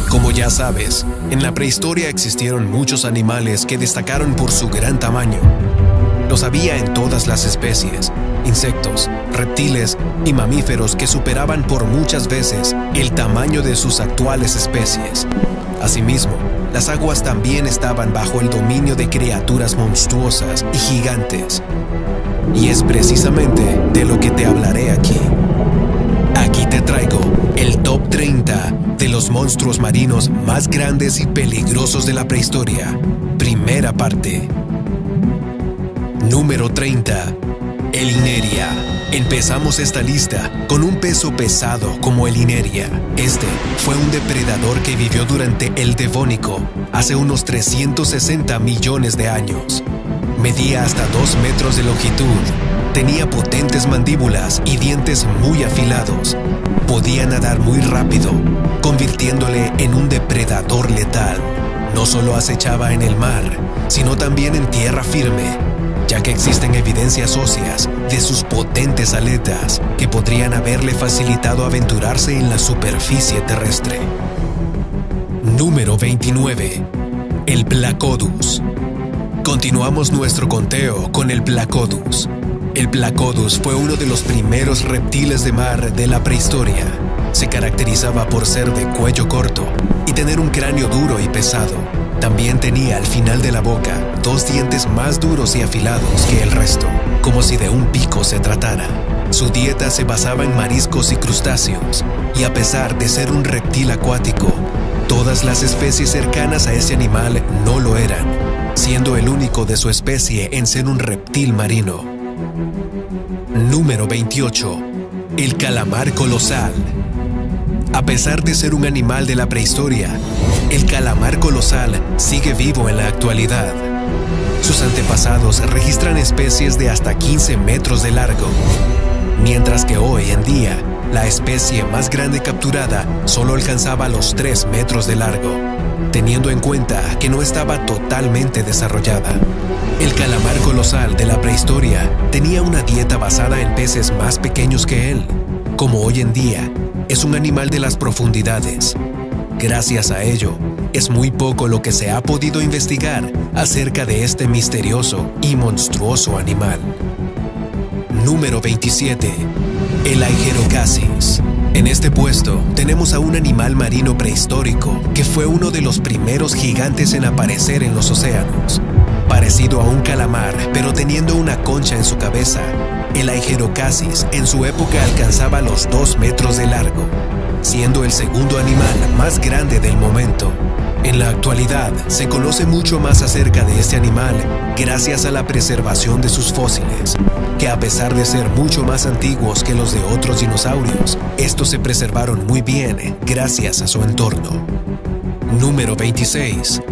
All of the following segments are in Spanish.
Como ya sabes, en la prehistoria existieron muchos animales que destacaron por su gran tamaño. Los había en todas las especies, insectos, reptiles y mamíferos que superaban por muchas veces el tamaño de sus actuales especies. Asimismo, las aguas también estaban bajo el dominio de criaturas monstruosas y gigantes. Y es precisamente de lo que te hablaré aquí. Aquí te traigo el Top 30 de los monstruos marinos más grandes y peligrosos de la prehistoria. Primera parte. Número 30. El Ineria. Empezamos esta lista con un peso pesado como el Ineria. Este fue un depredador que vivió durante el Devónico, hace unos 360 millones de años. Medía hasta 2 metros de longitud. Tenía potentes mandíbulas y dientes muy afilados. Podía nadar muy rápido, convirtiéndole en un depredador letal. No solo acechaba en el mar, sino también en tierra firme, ya que existen evidencias óseas de sus potentes aletas que podrían haberle facilitado aventurarse en la superficie terrestre. Número 29. El Placodus. Continuamos nuestro conteo con el Placodus. El Placodus fue uno de los primeros reptiles de mar de la prehistoria. Se caracterizaba por ser de cuello corto y tener un cráneo duro y pesado. También tenía al final de la boca 2 dientes más duros y afilados que el resto, como si de un pico se tratara. Su dieta se basaba en mariscos y crustáceos, y a pesar de ser un reptil acuático, todas las especies cercanas a ese animal no lo eran, siendo el único de su especie en ser un reptil marino. Número 28. El calamar colosal. A pesar de ser un animal de la prehistoria, el calamar colosal sigue vivo en la actualidad. Sus antepasados registran especies de hasta 15 metros de largo, mientras que hoy en día la especie más grande capturada solo alcanzaba los 3 metros de largo, teniendo en cuenta que no estaba totalmente desarrollada. El calamar colosal de la prehistoria tenía una dieta basada en peces más pequeños que él. Como hoy en día, es un animal de las profundidades. Gracias a ello, es muy poco lo que se ha podido investigar acerca de este misterioso y monstruoso animal. Número 27. El Aigerocasis. En este puesto tenemos a un animal marino prehistórico que fue uno de los primeros gigantes en aparecer en los océanos. Parecido a un calamar, pero teniendo una concha en su cabeza, el Aigerocasis en su época alcanzaba los 2 metros de largo, siendo el segundo animal más grande del momento. En la actualidad, se conoce mucho más acerca de este animal gracias a la preservación de sus fósiles, que a pesar de ser mucho más antiguos que los de otros dinosaurios, estos se preservaron muy bien gracias a su entorno. Número 26.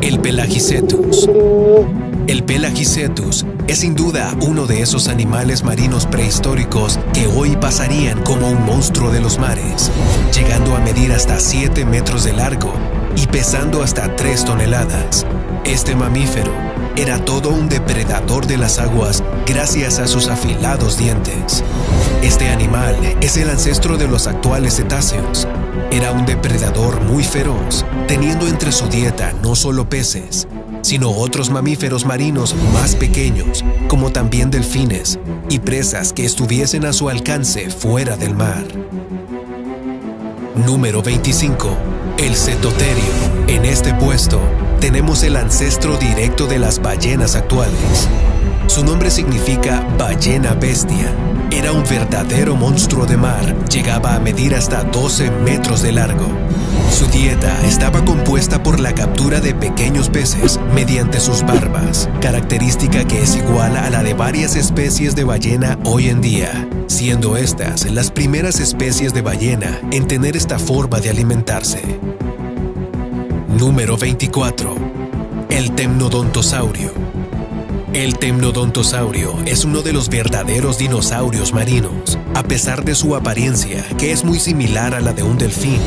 El Pelagicetus. El Pelagicetus es sin duda uno de esos animales marinos prehistóricos que hoy pasarían como un monstruo de los mares, llegando a medir hasta 7 metros de largo y pesando hasta 3 toneladas. Este mamífero era todo un depredador de las aguas gracias a sus afilados dientes. Este animal es el ancestro de los actuales cetáceos. Era un depredador muy feroz, teniendo entre su dieta no solo peces, sino otros mamíferos marinos más pequeños, como también delfines, y presas que estuviesen a su alcance fuera del mar. Número 25. El Cetoterio. En este puesto tenemos el ancestro directo de las ballenas actuales. Su nombre significa ballena bestia. Era un verdadero monstruo de mar, llegaba a medir hasta 12 metros de largo. Su dieta estaba compuesta por la captura de pequeños peces mediante sus barbas, característica que es igual a la de varias especies de ballena hoy en día, siendo estas las primeras especies de ballena en tener esta forma de alimentarse. Número 24. El Temnodontosaurio. El temnodontosaurio es uno de los verdaderos dinosaurios marinos. A pesar de su apariencia, que es muy similar a la de un delfín,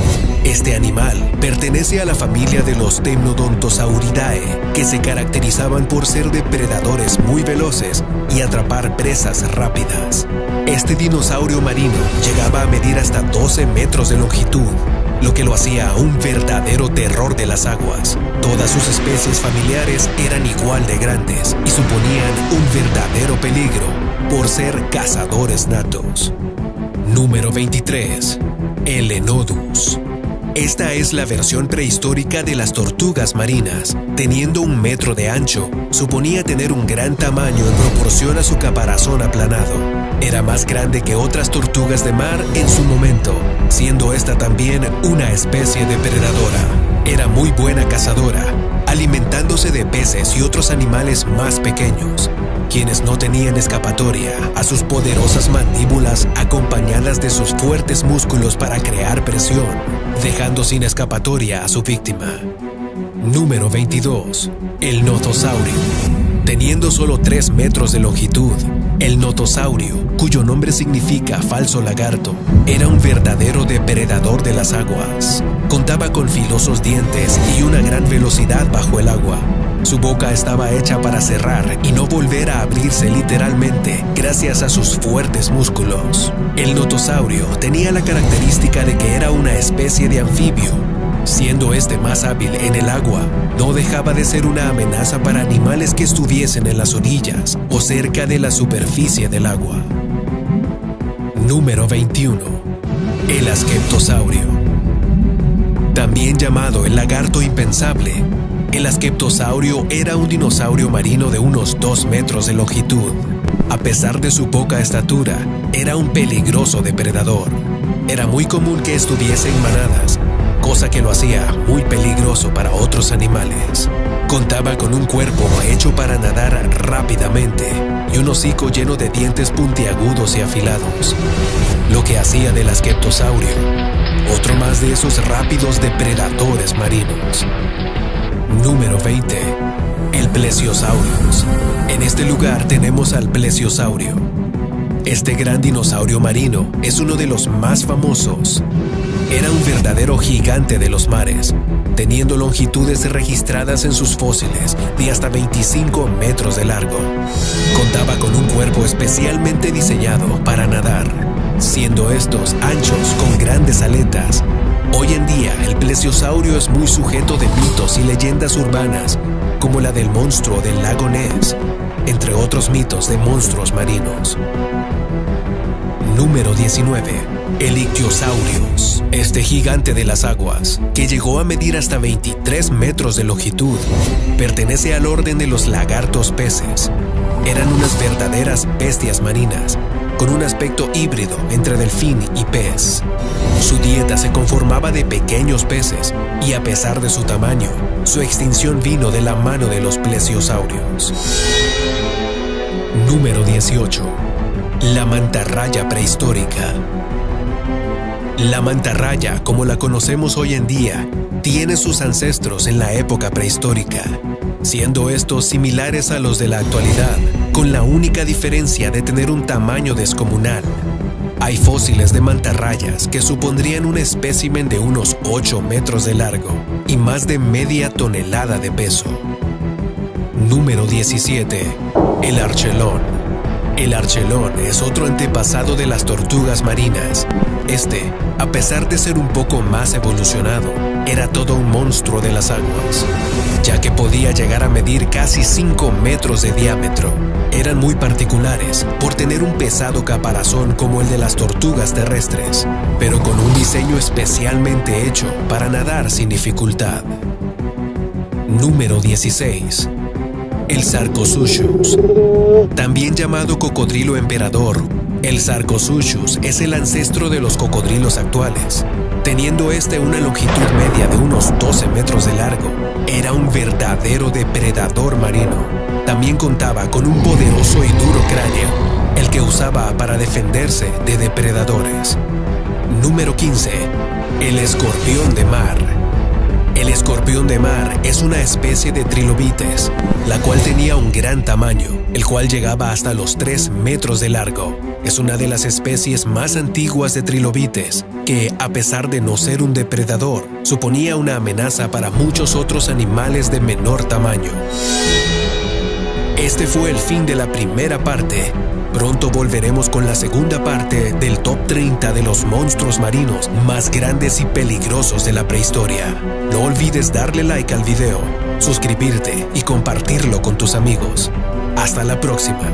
este animal pertenece a la familia de los Temnodontosauridae, que se caracterizaban por ser depredadores muy veloces y atrapar presas rápidas. Este dinosaurio marino llegaba a medir hasta 12 metros de longitud, lo que lo hacía un verdadero terror de las aguas. Todas sus especies familiares eran igual de grandes y suponían un verdadero peligro por ser cazadores natos. Número 23. El Enodus. Esta es la versión prehistórica de las tortugas marinas. Teniendo 1 metro de ancho, suponía tener un gran tamaño en proporción a su caparazón aplanado. Era más grande que otras tortugas de mar en su momento, siendo esta también una especie depredadora. Era muy buena cazadora, alimentándose de peces y otros animales más pequeños, quienes no tenían escapatoria a sus poderosas mandíbulas acompañadas de sus fuertes músculos para crear presión, dejando sin escapatoria a su víctima. Número 22. El Notosaurio. Teniendo solo 3 metros de longitud, el notosaurio, cuyo nombre significa falso lagarto, era un verdadero depredador de las aguas. Contaba con filosos dientes y una gran velocidad bajo el agua. Su boca estaba hecha para cerrar y no volver a abrirse literalmente gracias a sus fuertes músculos. El notosaurio tenía la característica de que era una especie de anfibio. Siendo este más hábil en el agua, no dejaba de ser una amenaza para animales que estuviesen en las orillas o cerca de la superficie del agua. Número 21. El Asqueptosaurio. También llamado el lagarto impensable, el Asqueptosaurio era un dinosaurio marino de unos 2 metros de longitud. A pesar de su poca estatura, era un peligroso depredador. Era muy común que estuviese en manadas, cosa que lo hacía muy peligroso para otros animales. Contaba con un cuerpo hecho para nadar rápidamente y un hocico lleno de dientes puntiagudos y afilados, lo que hacía del Asqueptosaurio otro más de esos rápidos depredadores marinos. Número 20. El Plesiosaurus. En este lugar tenemos al plesiosaurio. Este gran dinosaurio marino es uno de los más famosos. Era un verdadero gigante de los mares, teniendo longitudes registradas en sus fósiles de hasta 25 metros de largo. Contaba con un cuerpo especialmente diseñado para nadar, siendo estos anchos con grandes aletas. Hoy en día, el plesiosaurio es muy sujeto de mitos y leyendas urbanas, como la del monstruo del lago Ness, entre otros mitos de monstruos marinos. Número 19. El Ictiosaurius. Este gigante de las aguas, que llegó a medir hasta 23 metros de longitud, pertenece al orden de los lagartos peces. Eran unas verdaderas bestias marinas, con un aspecto híbrido entre delfín y pez. Su dieta se conformaba de pequeños peces, y a pesar de su tamaño, su extinción vino de la mano de los plesiosaurios. Número 18. La mantarraya prehistórica. La mantarraya, como la conocemos hoy en día, tiene sus ancestros en la época prehistórica, siendo estos similares a los de la actualidad, con la única diferencia de tener un tamaño descomunal. Hay fósiles de mantarrayas que supondrían un espécimen de unos 8 metros de largo y más de media tonelada de peso. Número 17. El archelón. El archelón es otro antepasado de las tortugas marinas. Este, a pesar de ser un poco más evolucionado, era todo un monstruo de las aguas, ya que podía llegar a medir casi 5 metros de diámetro. Eran muy particulares por tener un pesado caparazón como el de las tortugas terrestres, pero con un diseño especialmente hecho para nadar sin dificultad. Número 16. El Sarcosuchus. También llamado cocodrilo emperador, el Sarcosuchus es el ancestro de los cocodrilos actuales. Teniendo este una longitud media de unos 12 metros de largo, era un verdadero depredador marino. También contaba con un poderoso y duro cráneo, el que usaba para defenderse de depredadores. Número 15. El escorpión de mar. El escorpión de mar es una especie de trilobites, la cual tenía un gran tamaño, el cual llegaba hasta los 3 metros de largo. Es una de las especies más antiguas de trilobites, que, a pesar de no ser un depredador, suponía una amenaza para muchos otros animales de menor tamaño. Este fue el fin de la primera parte. Pronto volveremos con la segunda parte del top 30 de los monstruos marinos más grandes y peligrosos de la prehistoria. No olvides darle like al video, suscribirte y compartirlo con tus amigos. Hasta la próxima.